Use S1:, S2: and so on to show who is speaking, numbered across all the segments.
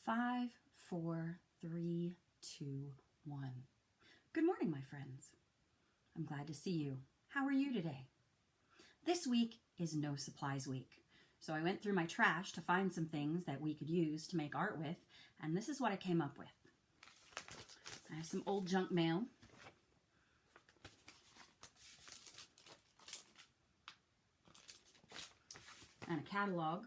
S1: 5, 4, 3, 2, 1. Good morning, my friends. I'm glad to see you. How are you today? This week is No Supplies Week. So I went through my trash to find some things that we could use to make art with, and this is what I came up with. I have some old junk mail. And a catalog.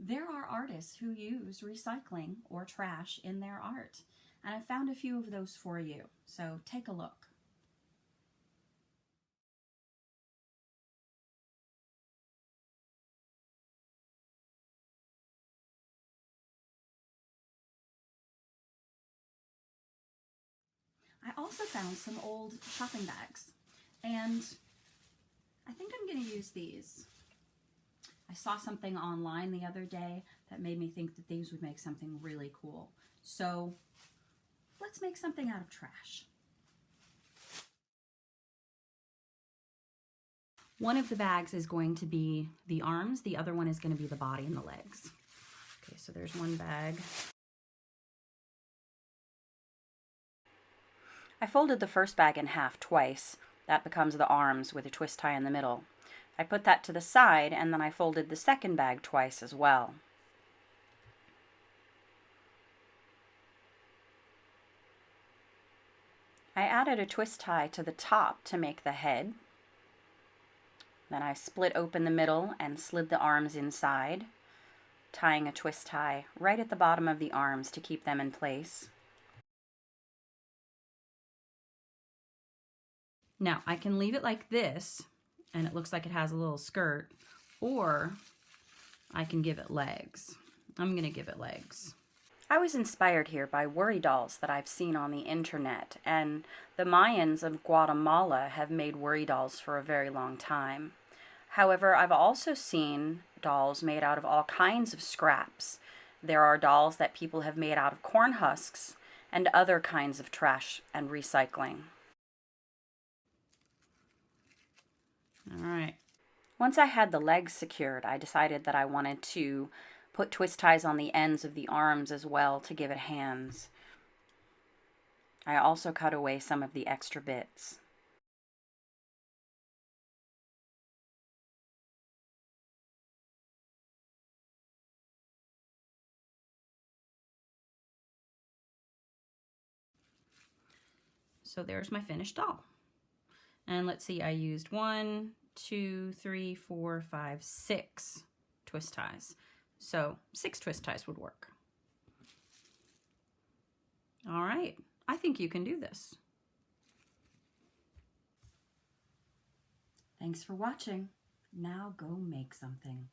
S1: There are artists who use recycling or trash in their art, and I found a few of those for you, so take a look. I also found some old shopping bags, and I think I'm going to use these. I saw something online the other day that made me think that these would make something really cool. So let's make something out of trash. One of the bags is going to be the arms, the other one is going to be the body and the legs. Okay, so there's one bag. I folded the first bag in half twice. That becomes the arms with a twist tie in the middle. I put that to the side, and then I folded the second bag twice as well. I added a twist tie to the top to make the head. Then I split open the middle and slid the arms inside, tying a twist tie right at the bottom of the arms to keep them in place. Now, I can leave it like this, and it looks like it has a little skirt, or I can give it legs. I'm going to give it legs. I was inspired here by worry dolls that I've seen on the internet, and the Mayans of Guatemala have made worry dolls for a very long time. However, I've also seen dolls made out of all kinds of scraps. There are dolls that people have made out of corn husks and other kinds of trash and recycling. All right. Once I had the legs secured, I decided that I wanted to put twist ties on the ends of the arms as well to give it hands. I also cut away some of the extra bits. So there's my finished doll. And let's see, I used 1, 2, 3, 4, 5, 6 twist ties. So 6 twist ties would work. All right, I think you can do this. Thanks for watching. Now go make something.